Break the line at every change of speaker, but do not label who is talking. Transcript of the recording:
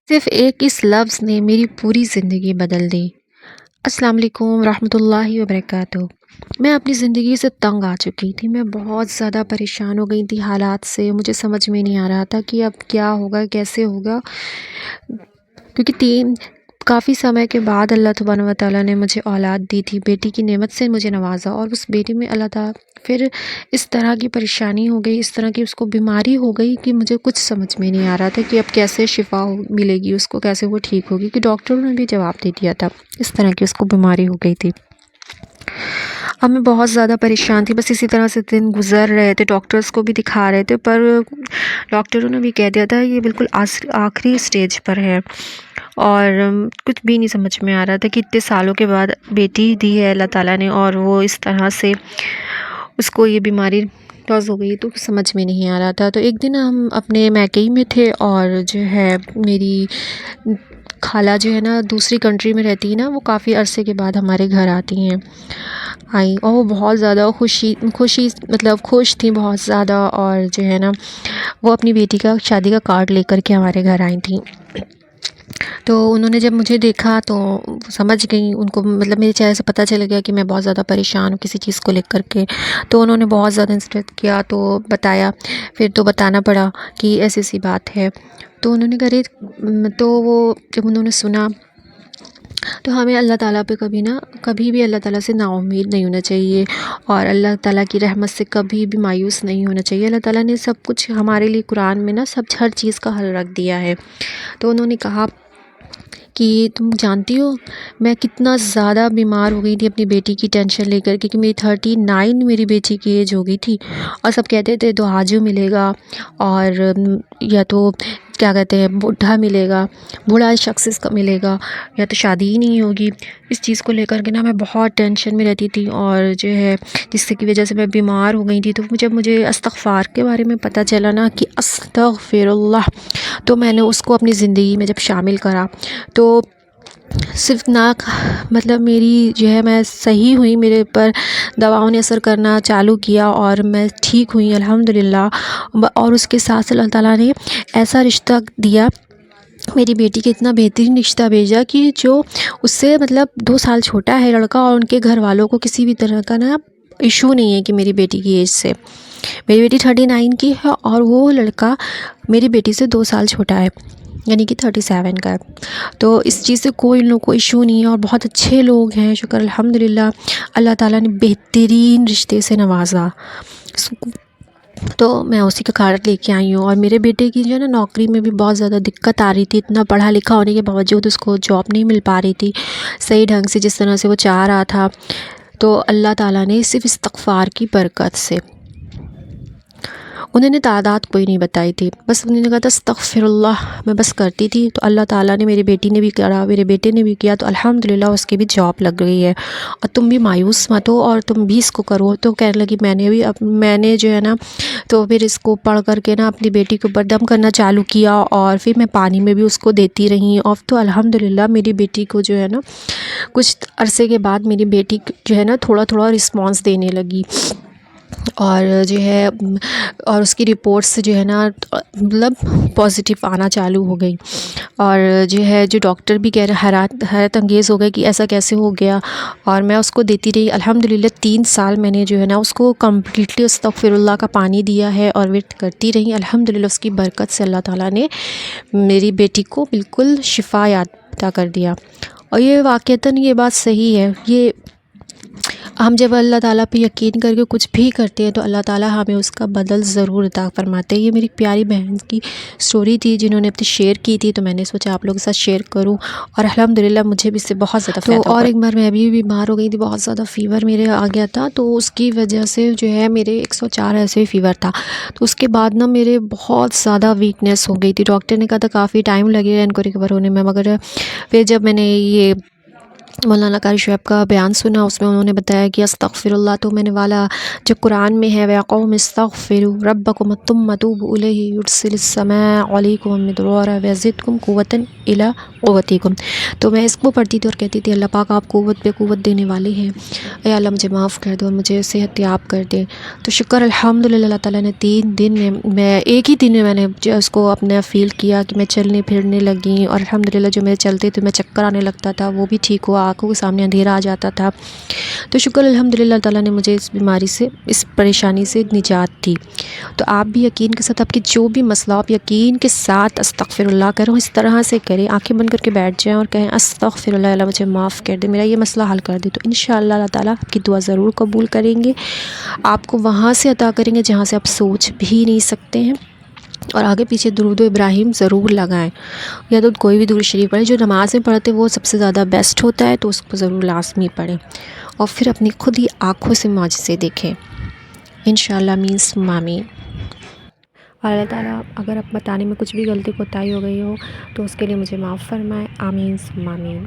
صرف ایک اس لفظ نے میری پوری زندگی بدل دی۔ السلام علیکم ورحمۃ اللہ وبرکاتہ۔ میں اپنی زندگی سے تنگ آ چکی تھی، میں بہت زیادہ پریشان ہو گئی تھی حالات سے، مجھے سمجھ میں نہیں آ رہا تھا کہ اب کیا ہوگا، کیسے ہوگا، کیونکہ کافی سمے کے بعد اللہ سبحانہ و تعالیٰ نے مجھے اولاد دی تھی، بیٹی کی نعمت سے مجھے نوازا، اور اس بیٹی میں اللہ تعالیٰ پھر اس طرح کی پریشانی ہو گئی، اس طرح کی اس کو بیماری ہو گئی کہ مجھے کچھ سمجھ میں نہیں آ رہا تھا کہ اب کیسے شفا ملے گی اس کو، کیسے وہ ٹھیک ہوگی، کہ ڈاکٹروں نے بھی جواب دے دیا تھا اس طرح کی اس کو بیماری ہو گئی تھی۔ اب میں بہت زیادہ پریشان تھی، بس اسی طرح سے دن گزر رہے تھے، ڈاکٹرز کو بھی دکھا رہے تھے، پر ڈاکٹروں نے بھی کہہ دیا تھا یہ بالکل آخری سٹیج پر ہے، اور کچھ بھی نہیں سمجھ میں آ رہا تھا کہ اتنے سالوں کے بعد بیٹی دی ہے اللہ تعالیٰ نے، اور وہ اس طرح سے اس کو یہ بیماری ٹاز ہو گئی، تو سمجھ میں نہیں آ رہا تھا۔ تو ایک دن ہم اپنے میکے میں تھے، اور جو ہے میری خالہ جو ہے نا دوسری کنٹری میں رہتی ہے نا، وہ کافی عرصے کے بعد ہمارے گھر آئی، اور وہ بہت زیادہ خوش تھیں بہت زیادہ، اور جو ہے نا وہ اپنی بیٹی کا شادی کا کارڈ لے کر کے ہمارے گھر آئی تھیں۔ تو انہوں نے جب مجھے دیکھا تو سمجھ گئیں، ان کو مطلب میرے چہرے سے پتہ چل گیا کہ میں بہت زیادہ پریشان ہوں کسی چیز کو لے کر کے، تو انہوں نے بہت زیادہ انسٹرکٹ کیا، تو بتایا، پھر تو بتانا پڑا کہ ایسی سی بات ہے، تو انہوں نے تو وہ جب انہوں نے سنا، تو ہمیں اللہ تعالیٰ پہ کبھی بھی اللہ تعالیٰ سے نا امید نہیں ہونا چاہیے، اور اللہ تعالیٰ کی رحمت سے کبھی بھی مایوس نہیں ہونا چاہیے۔ اللہ تعالیٰ نے سب کچھ ہمارے لیے قرآن میں ہر چیز کا حل رکھ دیا ہے۔ تو انہوں نے کہا کہ تم جانتی ہو میں کتنا زیادہ بیمار ہو گئی تھی اپنی بیٹی کی ٹینشن لے کر کے، کہ میری 39 میری بیٹی کی ایج ہو گئی تھی، اور سب کہتے تھے تو آجو ملے گا، اور یا تو کیا کہتے ہیں بوڑھا ملے گا، بوڑھا شخص کا ملے گا، یا تو شادی ہی نہیں ہوگی۔ اس چیز کو لے کر کے میں بہت ٹینشن میں رہتی تھی، اور جو ہے جس کی وجہ سے میں بیمار ہو گئی تھی۔ تو جب مجھے استغفار کے بارے میں پتہ چلا نا کہ استغفر اللہ، تو میں نے اس کو اپنی زندگی میں جب شامل کرا، تو صرف مطلب میری جو ہے میں صحیح ہوئی، میرے پر دواؤں نے اثر کرنا چالو کیا، اور میں ٹھیک ہوئی الحمدللہ۔ اور اس کے ساتھ اللہ تعالیٰ نے ایسا رشتہ دیا، میری بیٹی کے اتنا بہترین رشتہ بھیجا کہ جو اس سے مطلب 2 سال چھوٹا ہے لڑکا، اور ان کے گھر والوں کو کسی بھی طرح کا ایشو نہیں ہے کہ میری بیٹی کی ایج سے، میری بیٹی 39 کی ہے، اور وہ لڑکا میری بیٹی سے 2 سال چھوٹا ہے، یعنی کہ 37 کا ہے۔ تو اس چیز سے کوئی ان لوگوں کو ایشو نہیں ہے، اور بہت اچھے لوگ ہیں، شکر الحمدللہ، اللہ تعالیٰ نے بہترین رشتے سے نوازا۔ تو میں اسی کا کارڈ لے کے آئی ہوں، اور میرے بیٹے کی جو ہے نا نوکری میں بھی بہت زیادہ دقت آ رہی تھی، اتنا پڑھا لکھا ہونے کے باوجود اس کو جاب نہیں مل پا رہی تھی صحیح ڈھنگ سے، جس طرح سے وہ چاہ رہا تھا۔ تو اللہ تعالیٰ نے صرف استغفار کی برکت سے، انہوں نے تعداد کوئی نہیں بتائی تھی، بس انہوں نے کہا تھا استغفر اللہ، میں بس کرتی تھی، تو اللہ تعالیٰ نے، میری بیٹی نے بھی کرا، میرے بیٹے نے بھی کیا، تو الحمدللہ اس کی بھی جاب لگ گئی ہے۔ اور تم بھی مایوس مت ہو، اور تم بھی اس کو کرو۔ تو کہنے لگی میں نے جو ہے نا تو پھر اس کو پڑھ کر کے اپنی بیٹی کے اوپر دم کرنا چالو کیا، اور پھر میں پانی میں بھی اس کو دیتی رہی، اور تو الحمدللہ میری بیٹی کو جو ہے نا کچھ عرصے کے بعد میری بیٹی جو ہے نا تھوڑا تھوڑا رسپانس دینے لگی، اور جو ہے اور اس کی رپورٹس جو ہے نا مطلب پازیٹیو آنا چالو ہو گئی، اور جو ہے جو ڈاکٹر بھی کہہ رہے حیرت انگیز ہو گئے کہ ایسا کیسے ہو گیا۔ اور میں اس کو دیتی رہی الحمدللہ 3 سال، میں نے جو ہے نا اس کو کمپلیٹلی استغفر اللہ کا پانی دیا ہے، اور ویٹ کرتی رہی الحمدللہ۔ اس کی برکت سے اللہ تعالیٰ نے میری بیٹی کو بالکل شفا عطا کر دیا، اور یہ واقعتاً یہ بات صحیح ہے۔ یہ ہم جب اللہ تعالیٰ پہ یقین کر کے کچھ بھی کرتے ہیں تو اللہ تعالیٰ ہمیں اس کا بدل ضرور عطا فرماتے ہیں۔ یہ میری پیاری بہن کی سٹوری تھی جنہوں نے اپنی شیئر کی تھی، تو میں نے سوچا آپ لوگوں کے ساتھ شیئر کروں، اور الحمدللہ مجھے بھی اس سے بہت زیادہ فائدہ ہوا۔ اور ایک بار میں بھی بیمار ہو گئی تھی، بہت زیادہ فیور میرے آ گیا تھا، تو اس کی وجہ سے جو ہے میرے 104 ایسے فیور تھا، تو اس کے بعد میرے بہت زیادہ ویکنیس ہو گئی تھی۔ ڈاکٹر نے کہا تھا کافی ٹائم لگے گا ان کو ریکور ہونے میں، مگر پھر جب میں نے یہ مولانا قاری شعیب کا بیان سنا، اس میں انہوں نے بتایا کہ استغفراللہ تو میں نے والا جو قرآن میں ہے وَيَا قَوْمِ اسْتَغْفِرُوا رَبَّكُمْ ثُمَّ تُوبُوا إِلَيْهِ يُرْسِلِ السَّمَاءَ عَلَيْكُم مِّدْرَارًا وَيَزِدْكُمْ قُوَّةً إِلَىٰ قُوَّتِكُم۔ تو میں اس کو پڑھتی تھی اور کہتی تھی اللہ پاک آپ قوت پہ قوت دینے والے ہیں، اے اللہ مجھے معاف کر دو اور مجھے صحت یاب کر دے۔ تو شکر الحمدللہ اللہ تعالیٰ نے 3 دن میں ایک ہی دن میں نے اس کو اپنا فیل کیا کہ میں چلنے پھرنے لگی، اور الحمدللہ جو میرے چلتے تھے میں چکر آنے لگتا تھا وہ بھی ٹھیک ہوا، آنکھوں کے سامنے اندھیرا آ جاتا تھا۔ تو شکر الحمدللہ اللہ تعالیٰ نے مجھے اس بیماری سے، اس پریشانی سے نجات دی۔ تو آپ بھی یقین کے ساتھ، آپ کی جو بھی مسئلہ ہو، آپ یقین کے ساتھ استغفراللہ کرو، اس طرح سے کریں، آنکھیں بند کر کے بیٹھ جائیں اور کہیں استغفراللہ، اللہ مجھے معاف کر دے، میرا یہ مسئلہ حل کر دے، تو انشاءاللہ اللہ تعالیٰ آپ کی دعا ضرور قبول کریں گے، آپ کو وہاں سے عطا کریں گے جہاں سے آپ سوچ بھی نہیں سکتے ہیں۔ اور آگے پیچھے درود ابراہیم ضرور لگائیں، یا تو کوئی بھی درود شریف پڑھیں، جو نماز میں پڑھتے وہ سب سے زیادہ بیسٹ ہوتا ہے، تو اس کو ضرور لازمی پڑھیں، اور پھر اپنی خود ہی آنکھوں سے معجزے دیکھیں انشاءاللہ، آمین ثم آمین۔ اور اللہ تعالیٰ اگر اب بتانے میں کچھ بھی غلطی کوتاہی ہو گئی ہو تو اس کے لیے مجھے معاف فرمائے، آمین ثم آمین۔